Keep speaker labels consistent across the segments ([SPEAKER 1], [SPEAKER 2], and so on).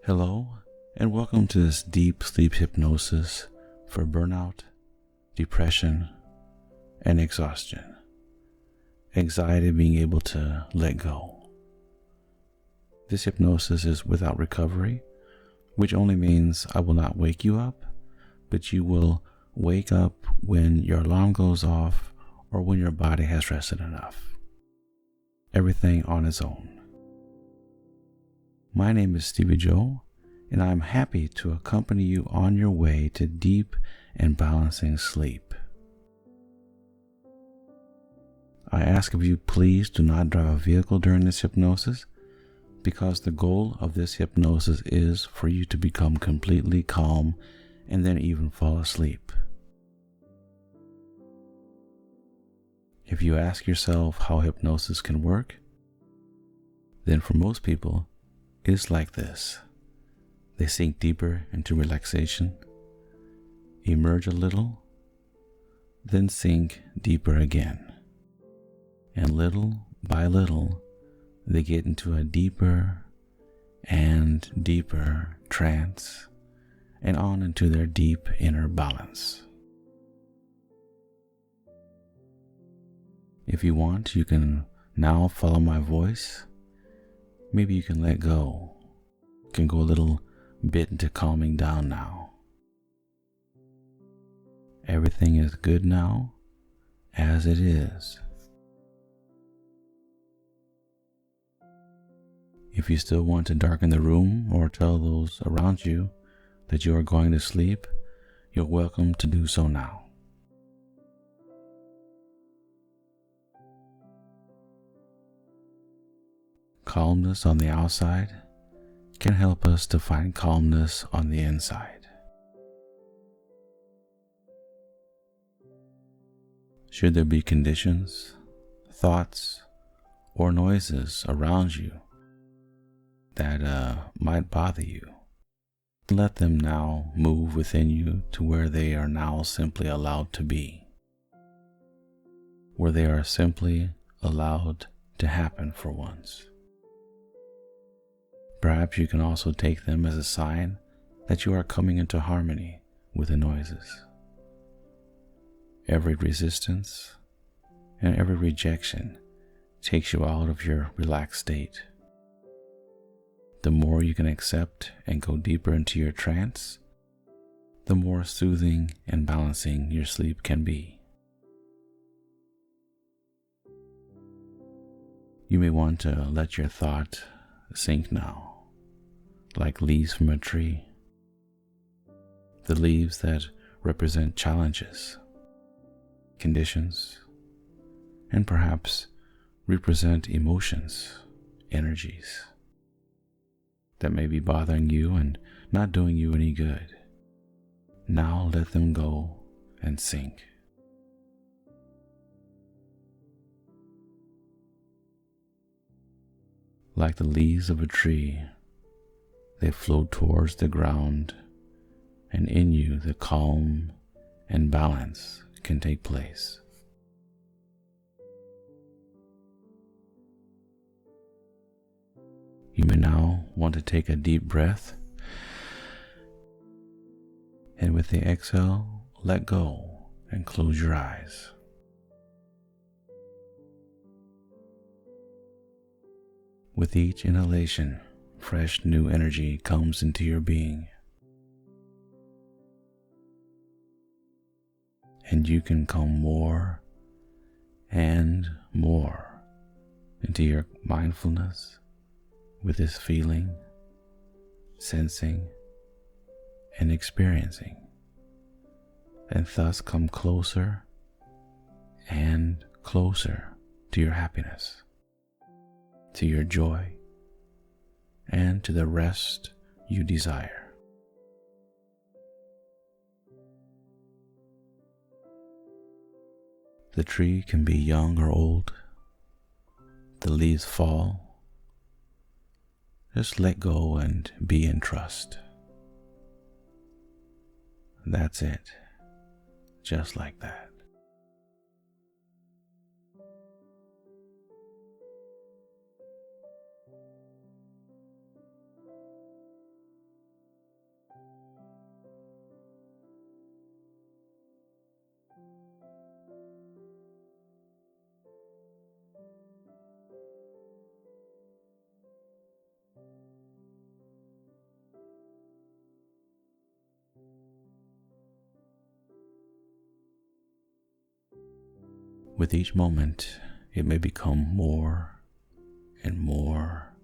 [SPEAKER 1] Hello, and welcome to this deep sleep hypnosis for burnout, depression, and exhaustion. Anxiety being able to let go. This hypnosis is without recovery, which only means I will not wake you up, but you will wake up when your alarm goes off or when your body has rested enough. Everything on its own. My name is Steviejo, and I am happy to accompany you on your way to deep and balancing sleep. I ask of you, please do not drive a vehicle during this hypnosis, because the goal of this hypnosis is for you to become completely calm and then even fall asleep. If you ask yourself how hypnosis can work, then for most people, it's like this. They sink deeper into relaxation, emerge a little, then sink deeper again. And little by little, they get into a deeper and deeper trance and on into their deep inner balance. If you want, you can now follow my voice. Maybe you can let go. You can go a little bit into calming down now. Everything is good now, as it is. If you still want to darken the room or tell those around you that you are going to sleep, you're welcome to do so now. Calmness on the outside can help us to find calmness on the inside. Should there be conditions, thoughts, or noises around you that might bother you, let them now move within you to where they are now simply allowed to be, where they are simply allowed to happen for once. Perhaps you can also take them as a sign that you are coming into harmony with the noises. Every resistance and every rejection takes you out of your relaxed state. The more you can accept and go deeper into your trance, the more soothing and balancing your sleep can be. You may want to let your thought sink now, like leaves from a tree. The leaves that represent challenges, conditions, and perhaps represent emotions, energies that may be bothering you and not doing you any good. Now let them go and sink. Like the leaves of a tree, they float towards the ground, and in you the calm and balance can take place. You may now want to take a deep breath, and with the exhale, let go and close your eyes. With each inhalation, fresh new energy comes into your being, and you can come more and more into your mindfulness with this feeling, sensing, and experiencing, and thus come closer and closer to your happiness, to your joy, and to the rest you desire. The tree can be young or old. The leaves fall. Just let go and be in trust. That's it. Just like that. With each moment, it may become more and more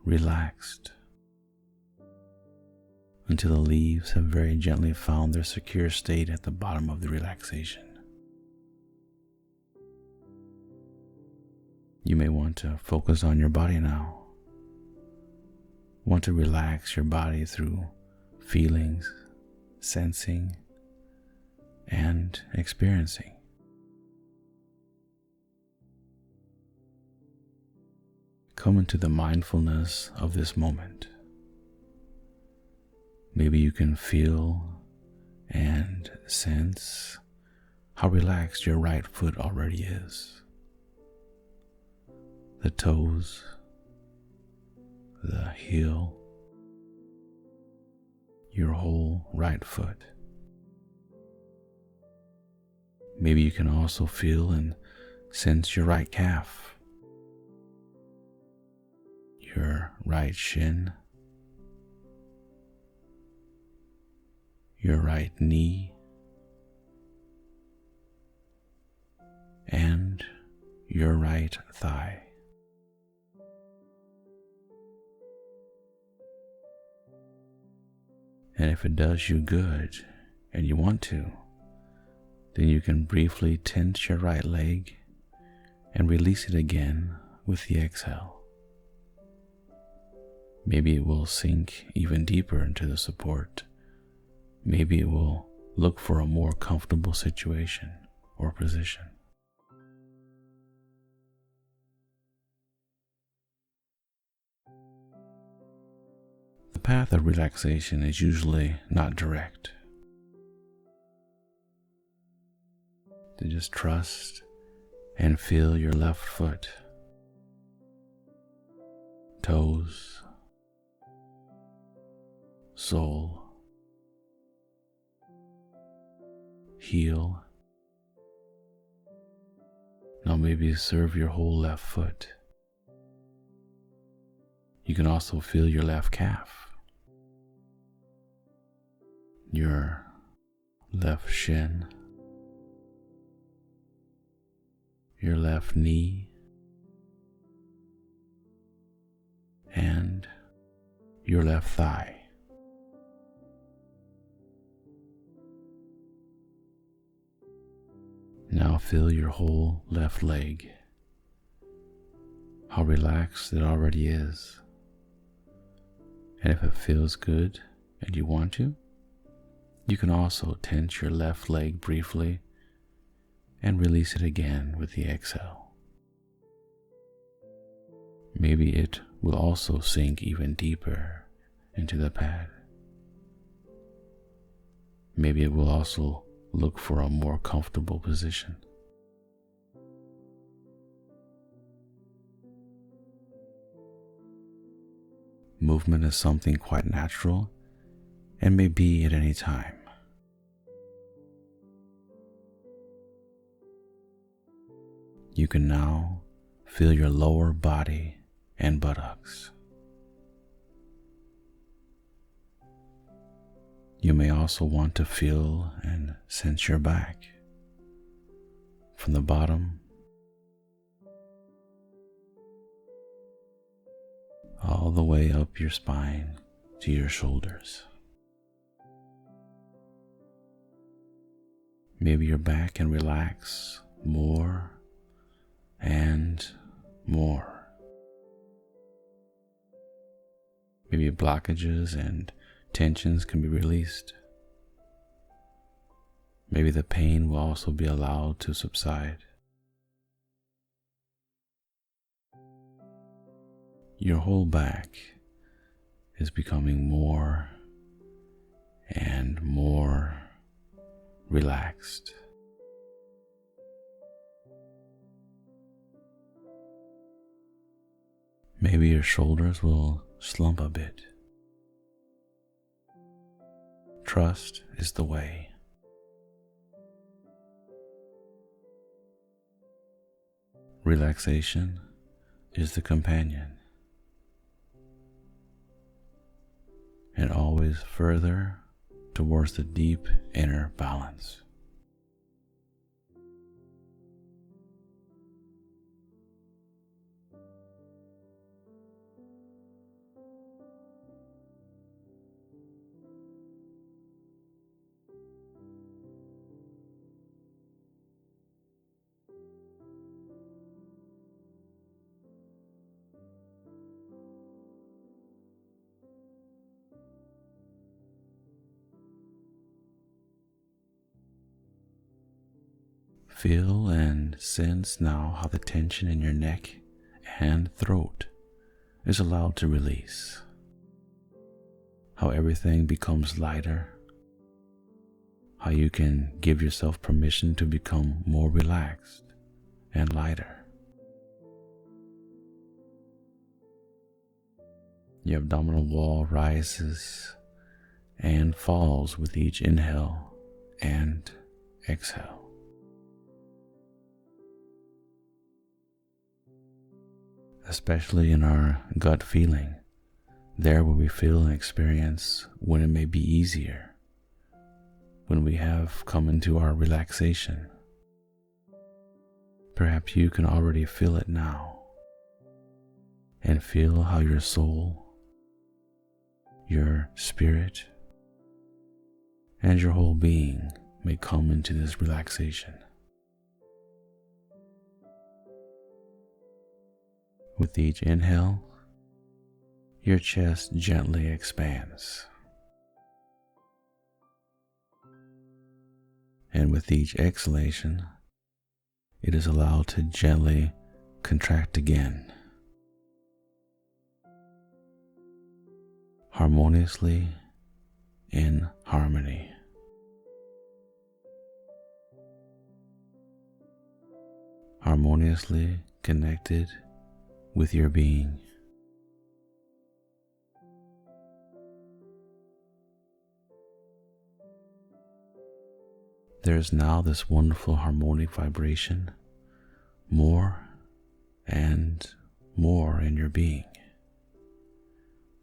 [SPEAKER 1] relaxed until the leaves have very gently found their secure state at the bottom of the relaxation. You may want to focus on your body now. Want to relax your body through feelings, sensing, and experiencing. Come into the mindfulness of this moment. Maybe you can feel and sense how relaxed your right foot already is. The toes, the heel, your whole right foot. Maybe you can also feel and sense your right calf, your right shin, your right knee, and your right thigh. And if it does you good and you want to, then you can briefly tense your right leg and release it again with the exhale. Maybe it will sink even deeper into the support. Maybe it will look for a more comfortable situation or position. The path of relaxation is usually not direct. To just trust and feel your left foot, toes, sole, heel. Now maybe serve your whole left foot. You can also feel your left calf, your left shin, your left knee, and your left thigh. Now feel your whole left leg, how relaxed it already is. And if it feels good and you want to, you can also tense your left leg briefly and release it again with the exhale. Maybe it will also sink even deeper into the pad. Maybe it will also look for a more comfortable position. Movement is something quite natural and may be at any time. You can now feel your lower body and buttocks. You may also want to feel and sense your back from the bottom all the way up your spine to your shoulders. Maybe your back can relax more and more. Maybe blockages and tensions can be released. Maybe the pain will also be allowed to subside. Your whole back is becoming more and more relaxed. Maybe your shoulders will slump a bit. Trust is the way. Relaxation is the companion. And always further towards the deep inner balance. Feel and sense now how the tension in your neck and throat is allowed to release. How everything becomes lighter. How you can give yourself permission to become more relaxed and lighter. Your abdominal wall rises and falls with each inhale and exhale. Especially in our gut feeling, there where we feel and experience when it may be easier, when we have come into our relaxation. Perhaps you can already feel it now, and feel how your soul, your spirit, and your whole being may come into this relaxation. With each inhale, your chest gently expands. And with each exhalation, it is allowed to gently contract again, harmoniously in harmony. Harmoniously connected with your being. There is now this wonderful harmonic vibration, more and more in your being.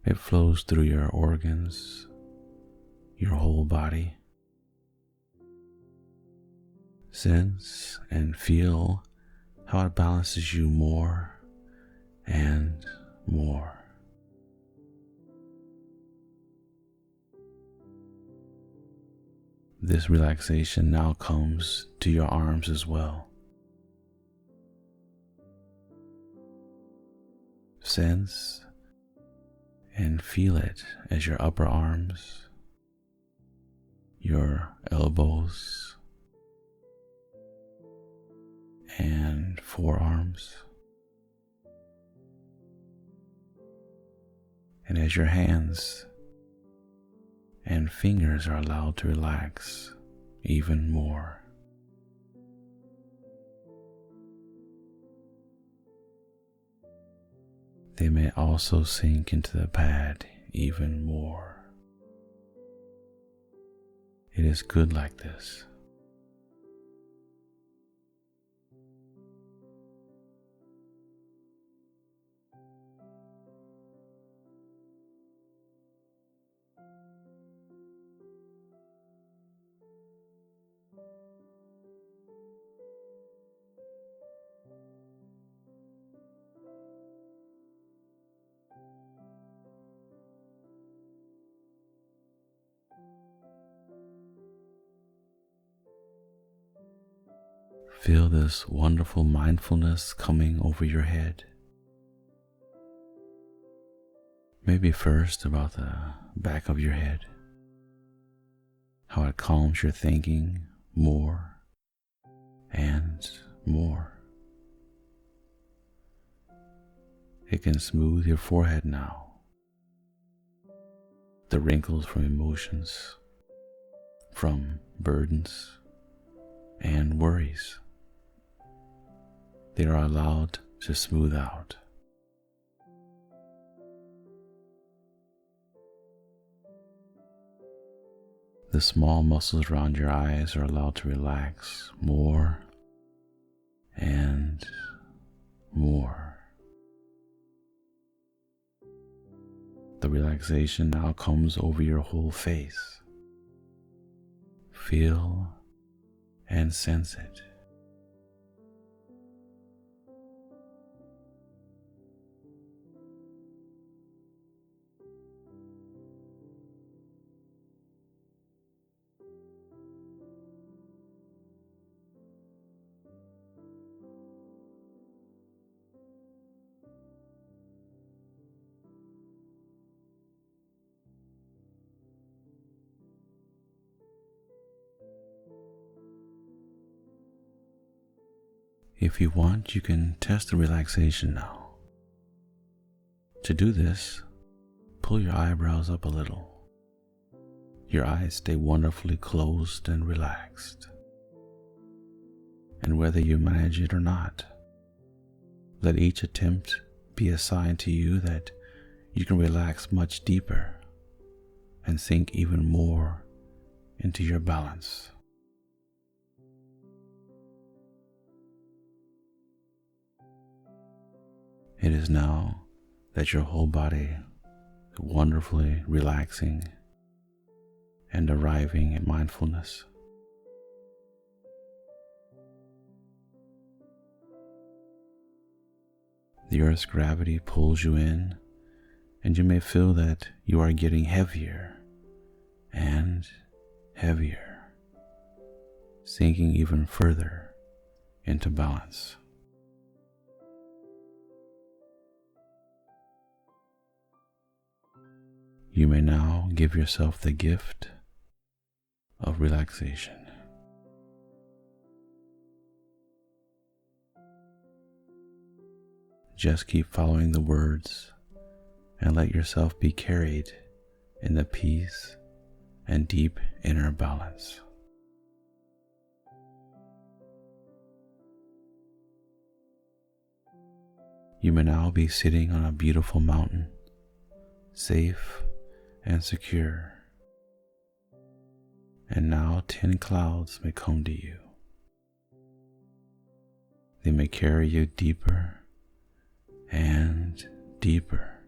[SPEAKER 1] It flows through your organs, your whole body. Sense and feel how it balances you more and more. This relaxation now comes to your arms as well. Sense and feel it as your upper arms, your elbows, and forearms. And as your hands and fingers are allowed to relax even more. They may also sink into the pad even more. It is good like this. Feel this wonderful mindfulness coming over your head. Maybe first about the back of your head, how it calms your thinking more and more. It can smooth your forehead now, the wrinkles from emotions, from burdens and worries. They are allowed to smooth out. The small muscles around your eyes are allowed to relax more and more. The relaxation now comes over your whole face. Feel and sense it. If you want, you can test the relaxation now. To do this, pull your eyebrows up a little. Your eyes stay wonderfully closed and relaxed. And whether you manage it or not, let each attempt be a sign to you that you can relax much deeper and sink even more into your balance. It is now that your whole body is wonderfully relaxing and arriving at mindfulness. The Earth's gravity pulls you in, and you may feel that you are getting heavier and heavier, sinking even further into balance. You may now give yourself the gift of relaxation. Just keep following the words and let yourself be carried in the peace and deep inner balance. You may now be sitting on a beautiful mountain, safe and secure. And now 10 clouds may come to you. They may carry you deeper and deeper,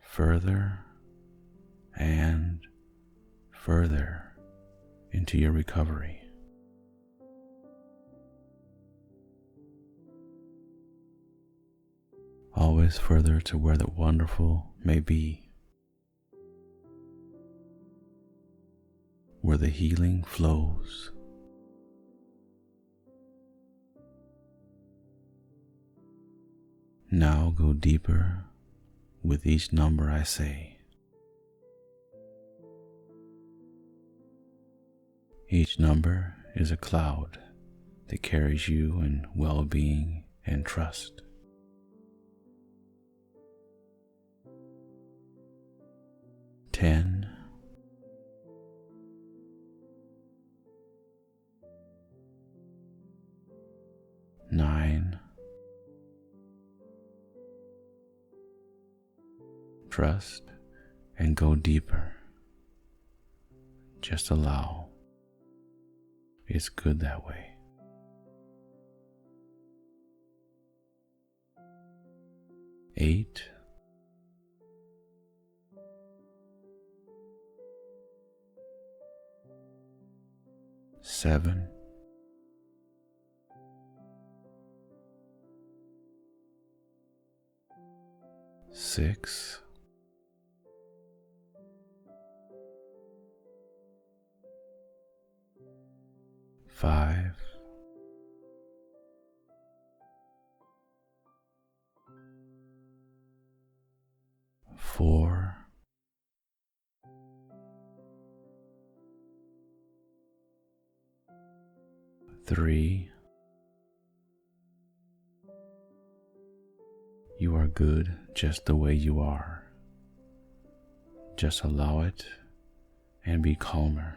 [SPEAKER 1] further and further into your recovery. Always further to where the wonderful may be, where the healing flows. Now go deeper with each number I say. Each number is a cloud that carries you in well-being and trust. 10, 9, trust and go deeper. Just allow. It's good that way. 8, 7, 6, 5, 4, 3, you are good just the way you are. Just allow it and be calmer.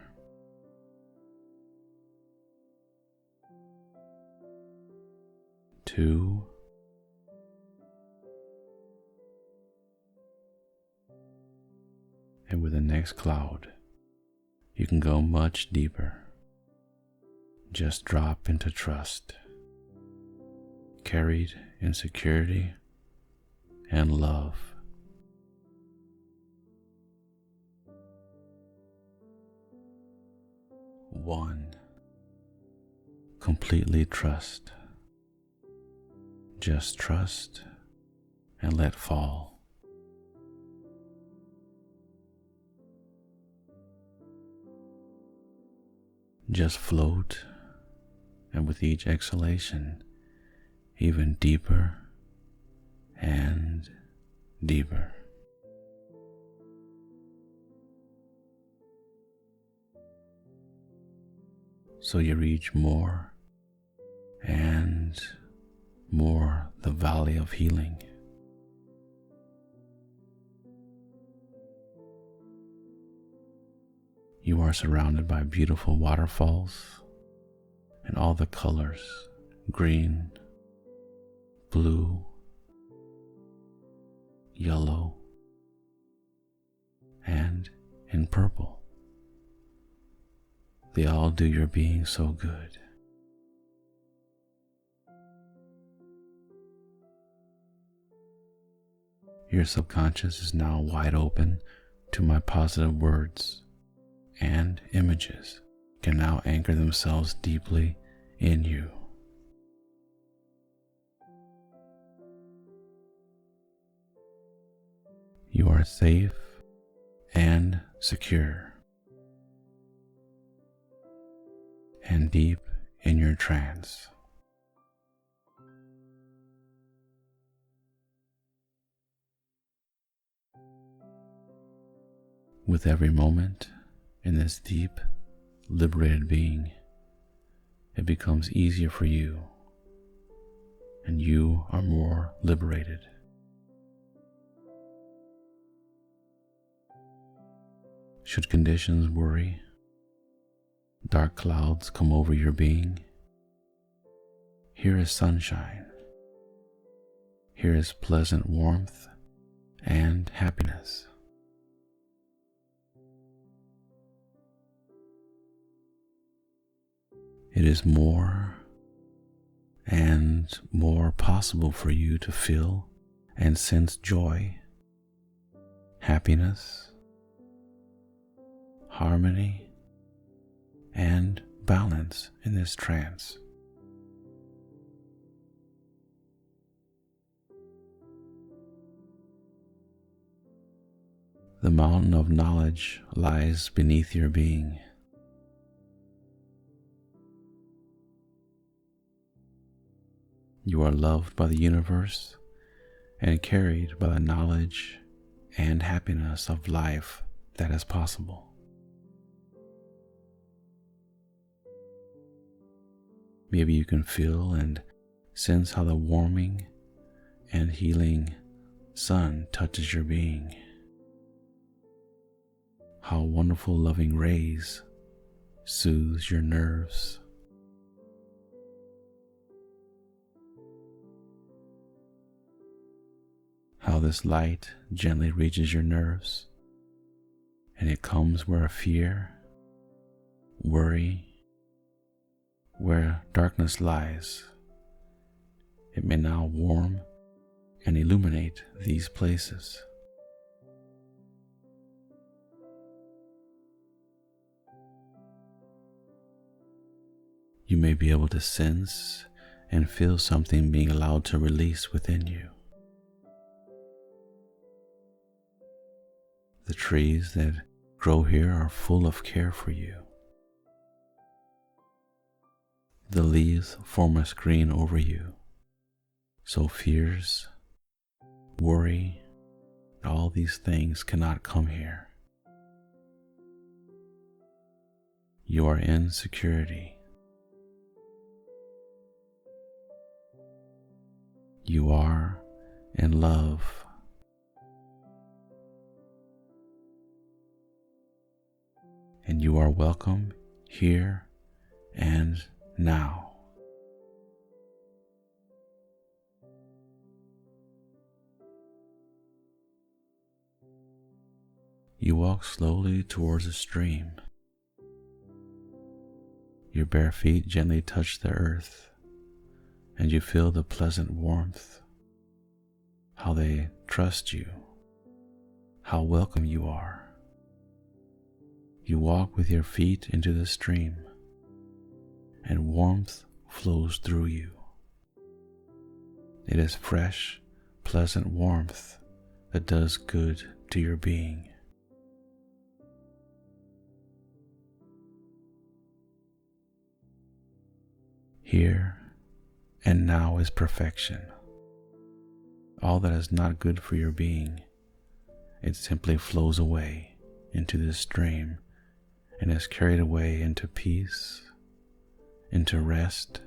[SPEAKER 1] 2, 'And with the next cloud, you can go much deeper. Just drop into trust, carried in security and love. 1, completely trust. Just trust and let fall. Just float, and with each exhalation, even deeper and deeper. So you reach more and more the valley of healing. You are surrounded by beautiful waterfalls and all the colors: green, blue, yellow, and in purple. They all do your being so good. Your subconscious is now wide open to my positive words, and images can now anchor themselves deeply in you. You are safe and secure, and deep in your trance. With every moment in this deep, liberated being, it becomes easier for you, and you are more liberated. Should conditions worry, dark clouds come over your being, here is sunshine. Here is pleasant warmth and happiness. It is more and more possible for you to feel and sense joy, happiness, harmony, and balance in this trance. The mountain of knowledge lies beneath your being. You are loved by the universe and carried by the knowledge and happiness of life that is possible. Maybe you can feel and sense how the warming and healing sun touches your being. How wonderful loving rays soothes your nerves. How this light gently reaches your nerves, and it comes where fear, worry, where darkness lies. It may now warm and illuminate these places. You may be able to sense and feel something being allowed to release within you. The trees that grow here are full of care for you. The leaves form a screen over you, so fears, worry, all these things cannot come here. You are in security. You are in love. And you are welcome here and now. You walk slowly towards a stream. Your bare feet gently touch the earth, and you feel the pleasant warmth, how they trust you, how welcome you are. You walk with your feet into the stream, and warmth flows through you. It is fresh, pleasant warmth that does good to your being. Here and now is perfection. All that is not good for your being, it simply flows away into this stream and is carried away into peace, into rest,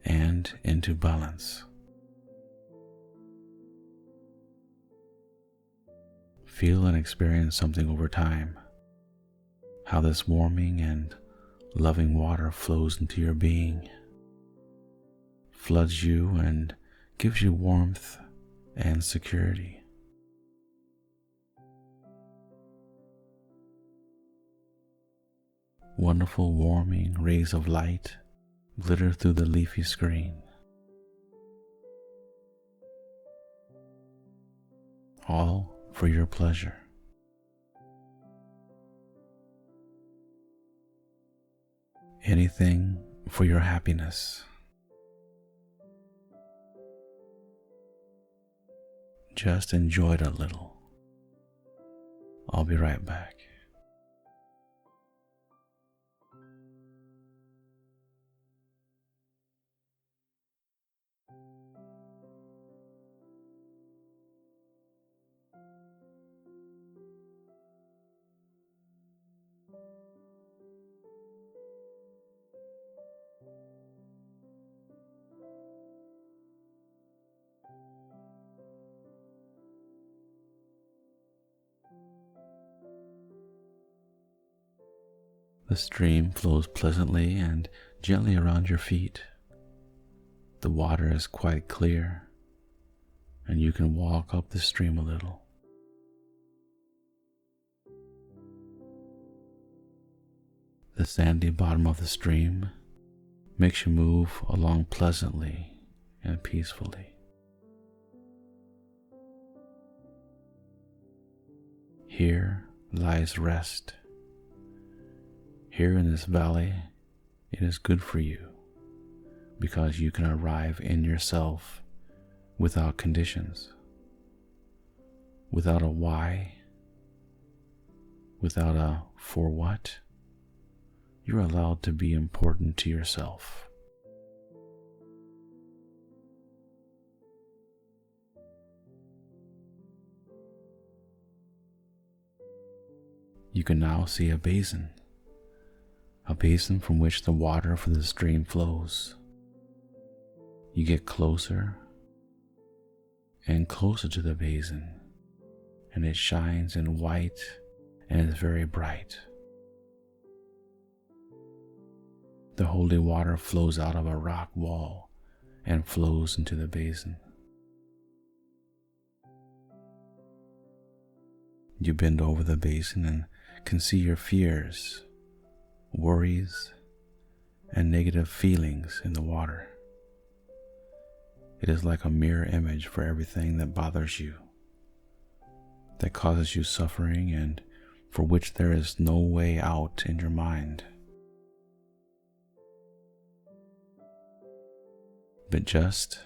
[SPEAKER 1] and into balance. Feel and experience something over time, how this warming and loving water flows into your being, floods you and gives you warmth and security. Wonderful warming rays of light glitter through the leafy screen, all for your pleasure. Anything for your happiness. Just enjoy it a little. I'll be right back. The stream flows pleasantly and gently around your feet. The water is quite clear, and you can walk up the stream a little. The sandy bottom of the stream makes you move along pleasantly and peacefully. Here lies rest. Here in this valley, it is good for you because you can arrive in yourself without conditions, without a why, without a for what. You're allowed to be important to yourself. You can now see a basin from which the water for the stream flows. You get closer and closer to the basin, and it shines in white and is very bright. The holy water flows out of a rock wall and flows into the basin. You bend over the basin and can see your fears, worries, and negative feelings in the water. It is like a mirror image for everything that bothers you, that causes you suffering, and for which there is no way out in your mind. But just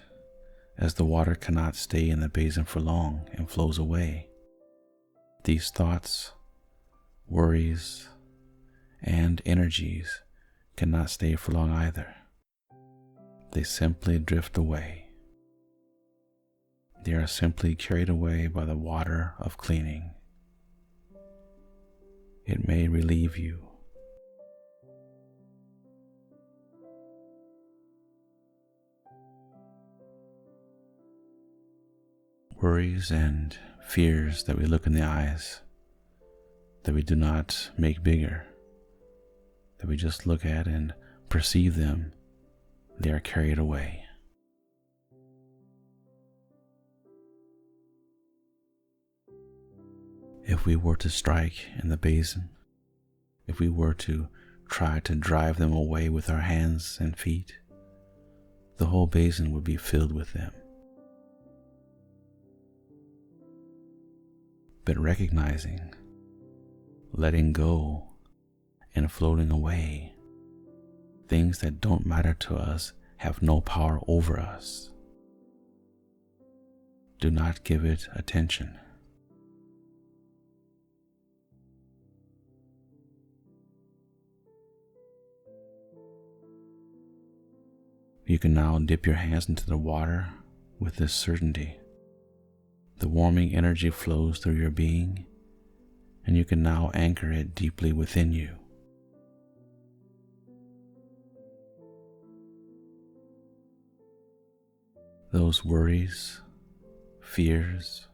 [SPEAKER 1] as the water cannot stay in the basin for long and flows away, these thoughts, worries, and energies cannot stay for long either. They simply drift away. They are simply carried away by the water of cleaning. It may relieve you. Worries and fears that we look in the eyes, that we do not make bigger, that we just look at and perceive them, they are carried away. If we were to strike in the basin, if we were to try to drive them away with our hands and feet, the whole basin would be filled with them. But recognizing, letting go, and floating away, things that don't matter to us have no power over us. Do not give it attention. You can now dip your hands into the water with this certainty. The warming energy flows through your being, and you can now anchor it deeply within you. those worries, fears,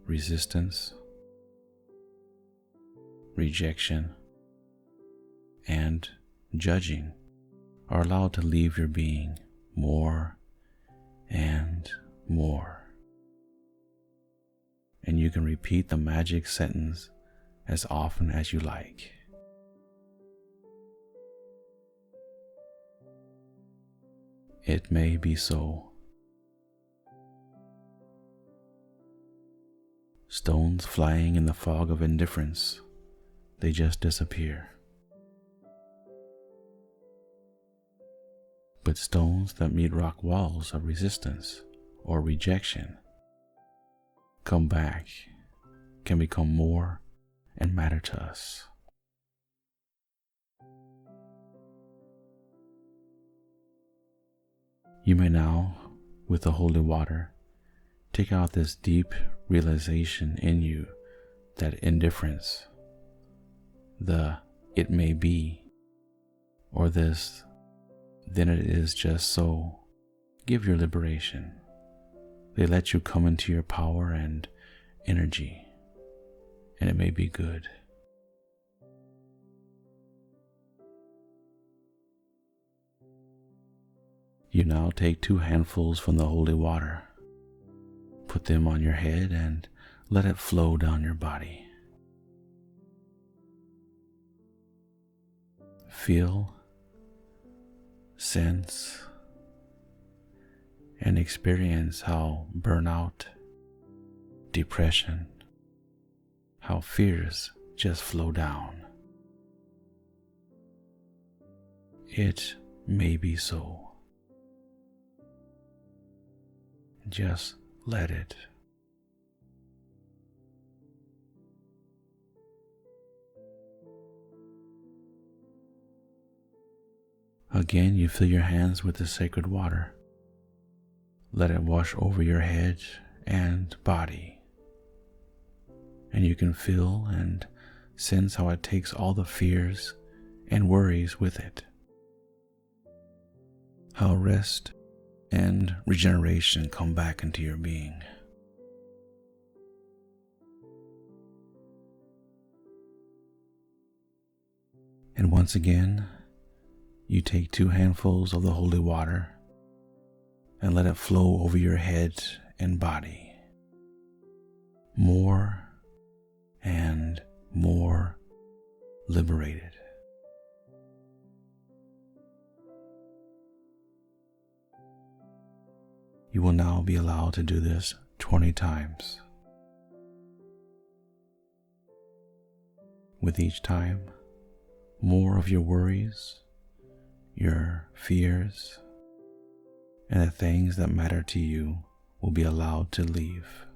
[SPEAKER 1] resistance, rejection, and judging are allowed to leave your being more and more. And you can repeat the magic sentence as often as you like. It may be so. Stones flying in the fog of indifference, they just disappear. But stones that meet rock walls of resistance or rejection come back, can become more and matter to us. You may now, with the holy water, take out this deep realization in you that indifference, the "it may be," or this "then it is just so," give your liberation. They let you come into your power and energy, and it may be good. You now take 2 handfuls from the holy water, put them on your head, and let it flow down your body. Feel, sense, and experience how burnout, depression, how fears just flow down. It may be so. Just let it. Again, you fill your hands with the sacred water. Let it wash over your head and body. And you can feel and sense how it takes all the fears and worries with it. How rest and regeneration come back into your being. And once again, you take 2 handfuls of the holy water and let it flow over your head and body. More and more liberated. You will now be allowed to do this 20 times. With each time, more of your worries, your fears, and the things that matter to you will be allowed to leave.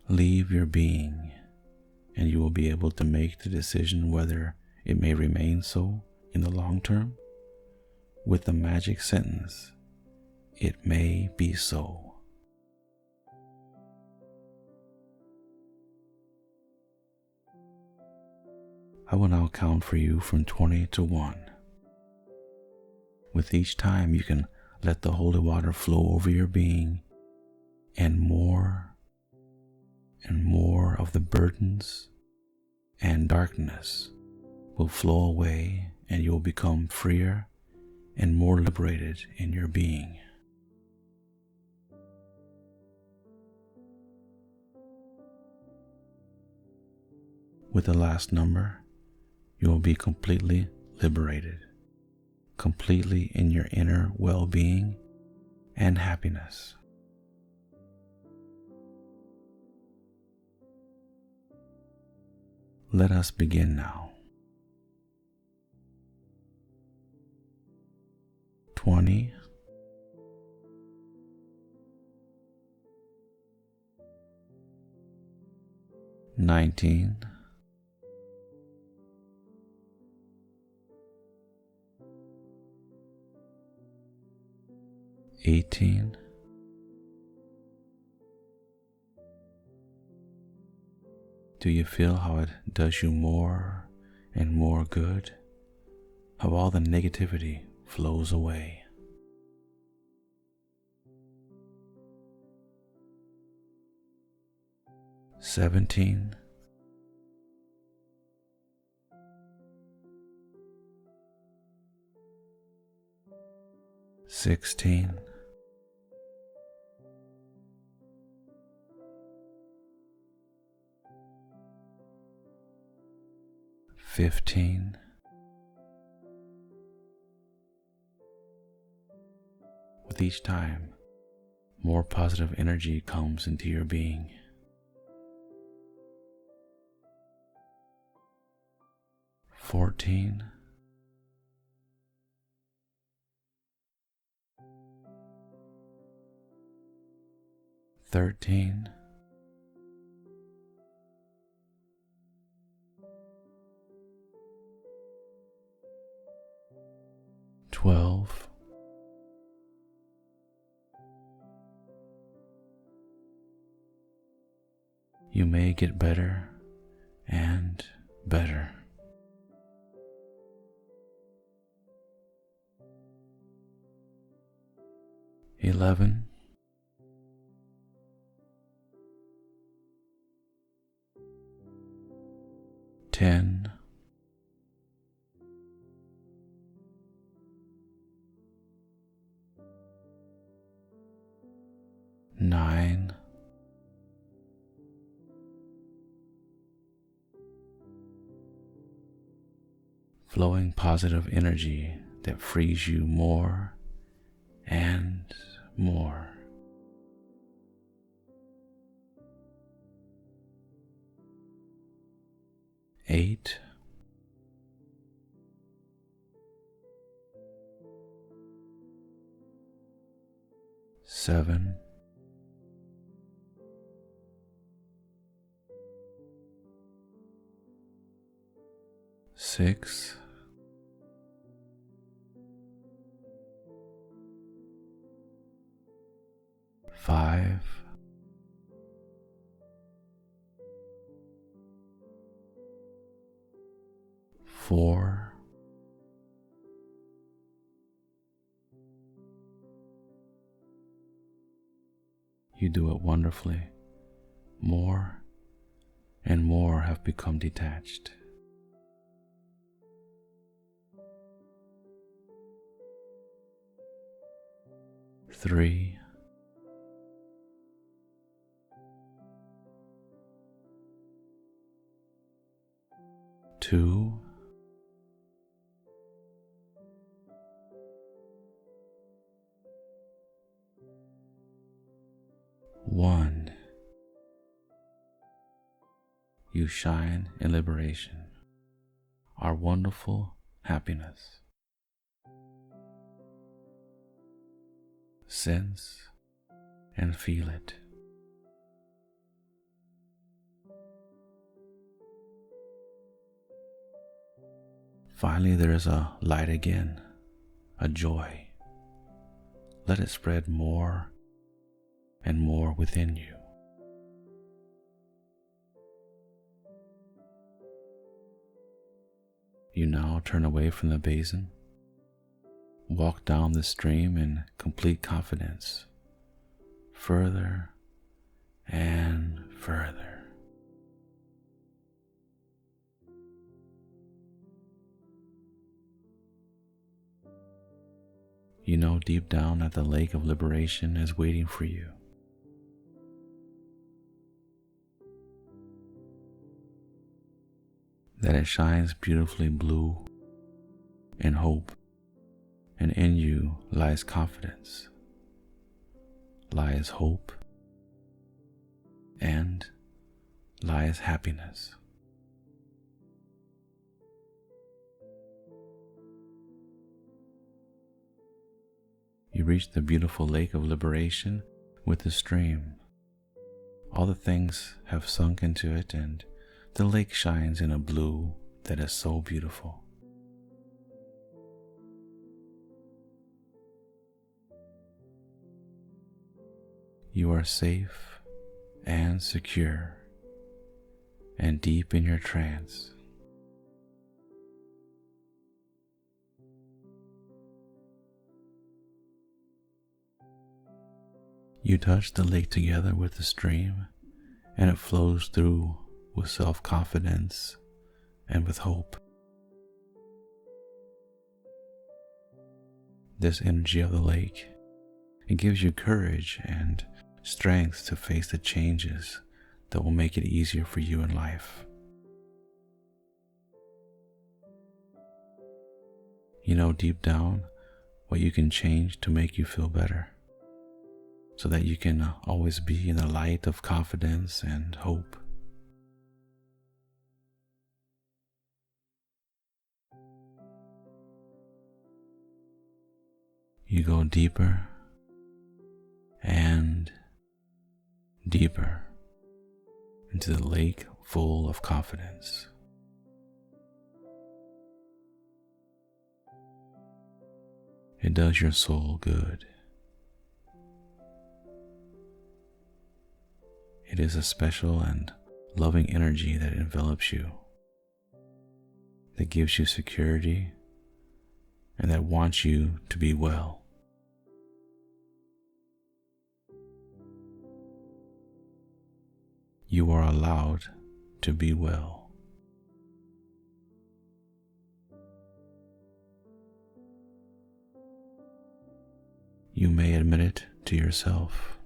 [SPEAKER 1] Leave your being, and you will be able to make the decision whether it may remain so in the long term with the magic sentence, "It may be so." I will now count for you from 20 to 1. With each time, you can let the holy water flow over your being, and more of the burdens and darkness will flow away, and you will become freer and more liberated in your being. With the last number, you will be completely liberated, completely in your inner well-being and happiness. Let us begin now. 20, 19, 18, 'Do you feel how it does you more and more good, how all the negativity flows away. "17, 16, 15, with each time, more positive energy comes into your being. 14, 13, 12, 'You may get better and better. 11, 10, 9, 'Flowing positive energy that frees you more and more. 8, 7, 6, 5, 4, 'You do it wonderfully. More and more have become detached. 3, 2, 1. You shine in liberation, our wonderful happiness. Sense and feel it. Finally, there is a light again, a joy. Let it spread more and more within you. You now turn away from the basin, walk down the stream in complete confidence, further and further. You know deep down that the lake of liberation is waiting for you. That it shines beautifully blue in hope, and in you lies confidence, lies hope, and lies happiness. You reach the beautiful lake of liberation with the stream. All the things have sunk into it, and the lake shines in a blue that is so beautiful. You are safe and secure and deep in your trance. You touch the lake together with the stream, and it flows through with self-confidence and with hope. This energy of the lake, it gives you courage and strength to face the changes that will make it easier for you in life. You know deep down what you can change to make you feel better, so that you can always be in the light of confidence and hope. You go deeper and deeper into the lake full of confidence. It does your soul good. It is a special and loving energy that envelops you, that gives you security, and that wants you to be well. You are allowed to be well. You may admit it to yourself.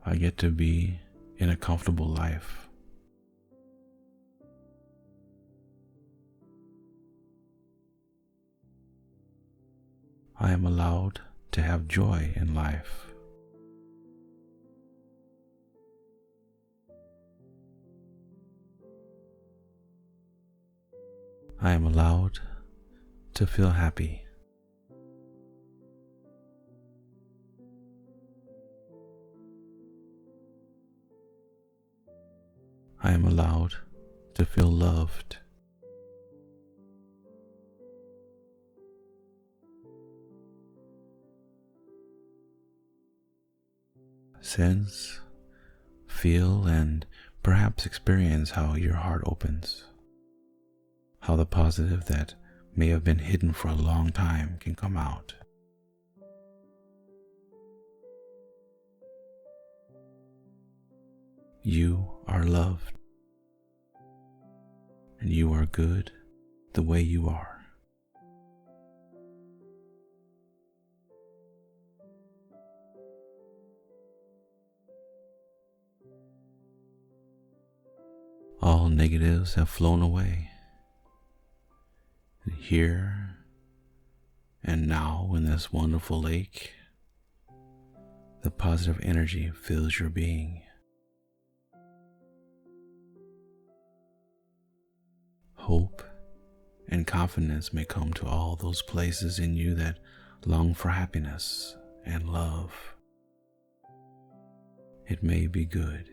[SPEAKER 1] I get to be in a comfortable life. I am allowed to have joy in life. I am allowed to feel happy. I am allowed to feel loved. Sense, feel, and perhaps experience how your heart opens. How the positive that may have been hidden for a long time can come out. You are loved, and you are good the way you are. All negatives have flown away. And here and now in this wonderful lake, the positive energy fills your being. Hope and confidence may come to all those places in you that long for happiness and love. It may be good.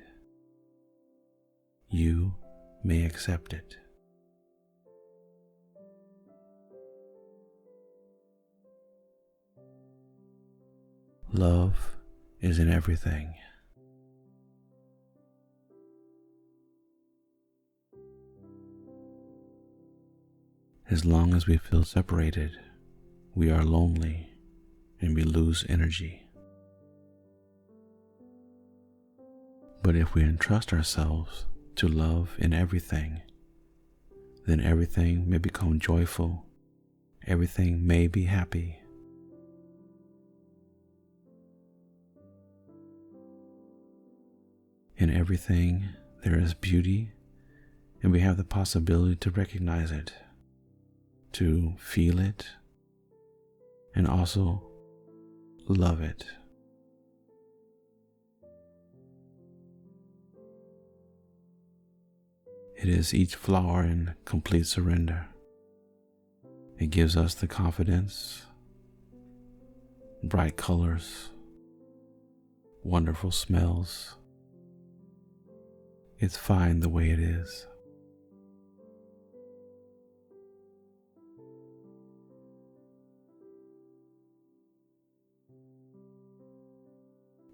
[SPEAKER 1] You may accept it. Love is in everything. As long as we feel separated, we are lonely and we lose energy. But if we entrust ourselves to love in everything, then everything may become joyful, everything may be happy. In everything there is beauty, and we have the possibility to recognize it, to feel it, and also love it. It is each flower in complete surrender. It gives us the confidence, bright colors, wonderful smells. It's fine the way it is.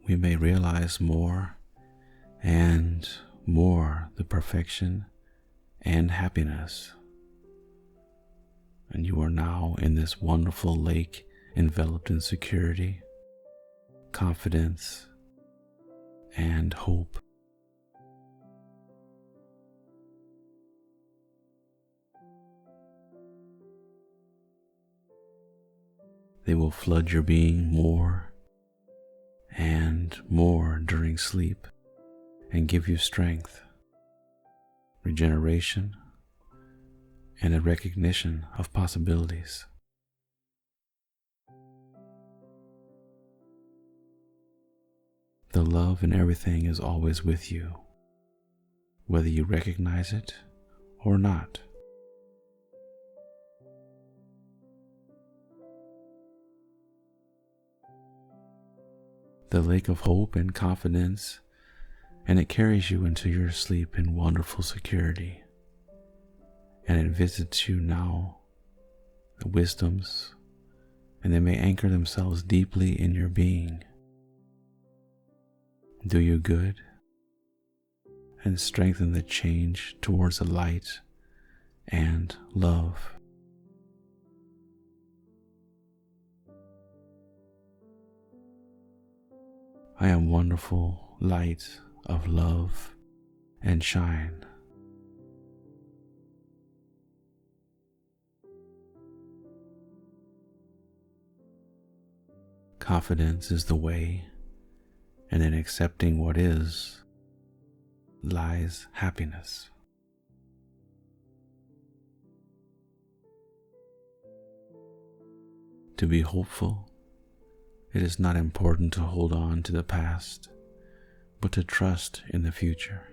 [SPEAKER 1] We may realize more and more the perfection and happiness and you are now in this wonderful lake enveloped in security, confidence, and hope. They will flood your being more and more during sleep and give you strength, regeneration, and a recognition of possibilities. The love in everything is always with you, whether you recognize it or not. The lake of hope and confidence, and it carries you into your sleep in wonderful security, and it visits you now, the wisdoms, and they may anchor themselves deeply in your being, do you good, and strengthen the change towards the light and love. I am wonderful light of love and shine. Confidence is the way, and in accepting what is lies happiness. To be hopeful, it is not important to hold on to the past, but to trust in the future.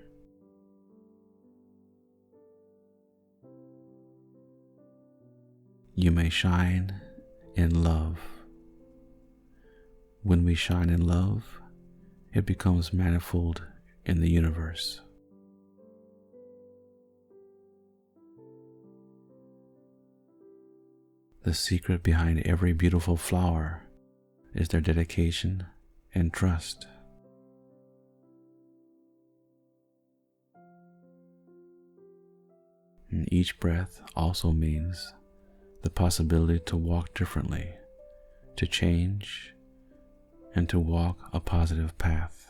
[SPEAKER 1] You may shine in love. When we shine in love, it becomes manifold in the universe. The secret behind every beautiful flower is their dedication and trust. And each breath also means the possibility to walk differently, to change, and to walk a positive path.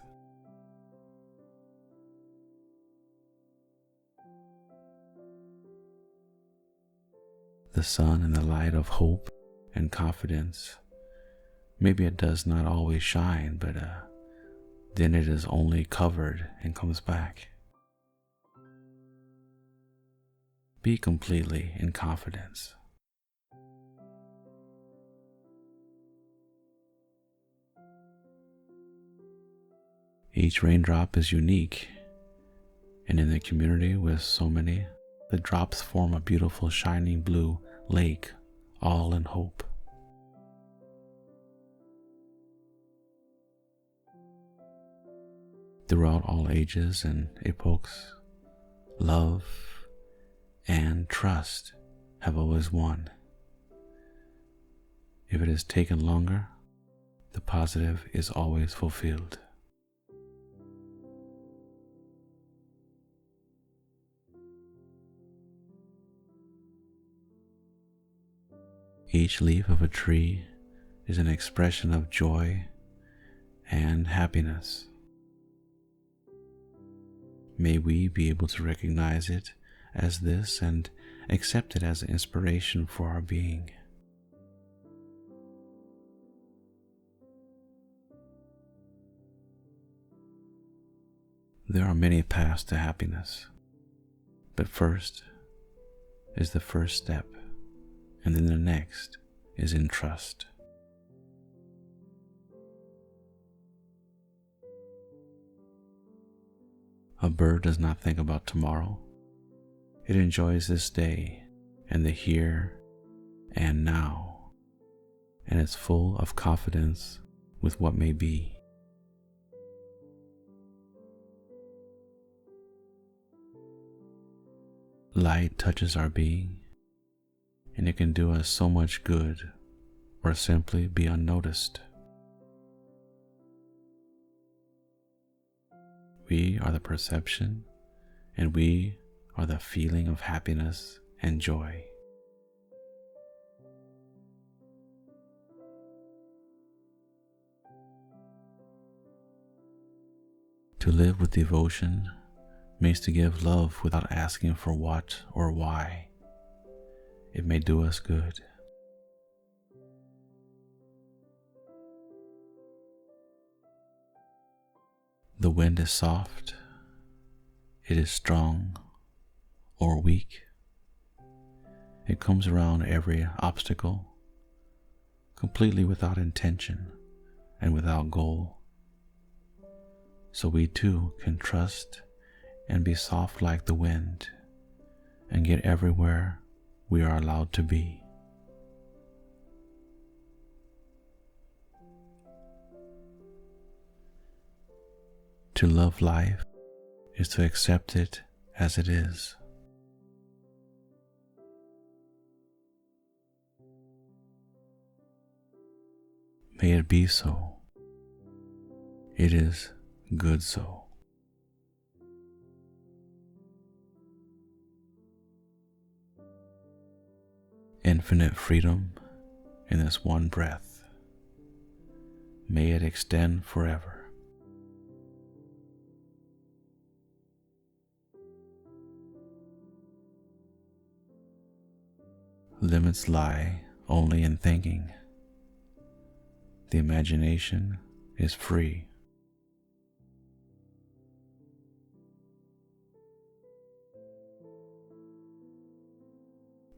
[SPEAKER 1] The sun and the light of hope and confidence, maybe it does not always shine, but then it is only covered and comes back. Be completely in confidence. Each raindrop is unique, and in the community with so many, the drops form a beautiful shining blue lake, all in hope. Throughout all ages and epochs, love and trust have always won. If it has taken longer, the positive is always fulfilled. Each leaf of a tree is an expression of joy and happiness. May we be able to recognize it as this and accept it as an inspiration for our being. There are many paths to happiness, but first is the first step, and then the next is in trust. A bird does not think about tomorrow. It enjoys this day and the here and now, and is full of confidence with what may be. Light touches our being, and it can do us so much good or simply be unnoticed. We are the perception, and we are the feeling of happiness and joy. To live with devotion means to give love without asking for what or why. It may do us good. The wind is soft, it is strong or weak. It comes around every obstacle, completely without intention and without goal. So we too can trust and be soft like the wind and get everywhere we are allowed to be. To love life is to accept it as it is. May it be so. It is good so. Infinite freedom in this one breath. May it extend forever. Limits lie only in thinking. The imagination is free.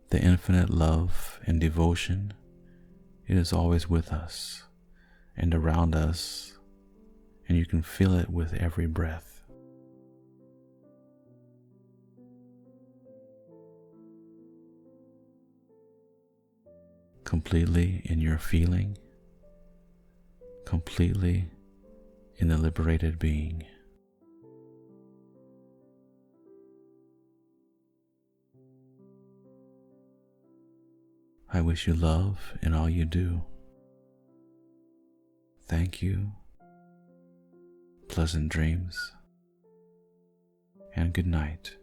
[SPEAKER 1] The infinite love and devotion, it is always with us and around us, and you can feel it with every breath. Completely in your feeling, completely in the liberated being. I wish you love in all you do. Thank you, pleasant dreams, and good night.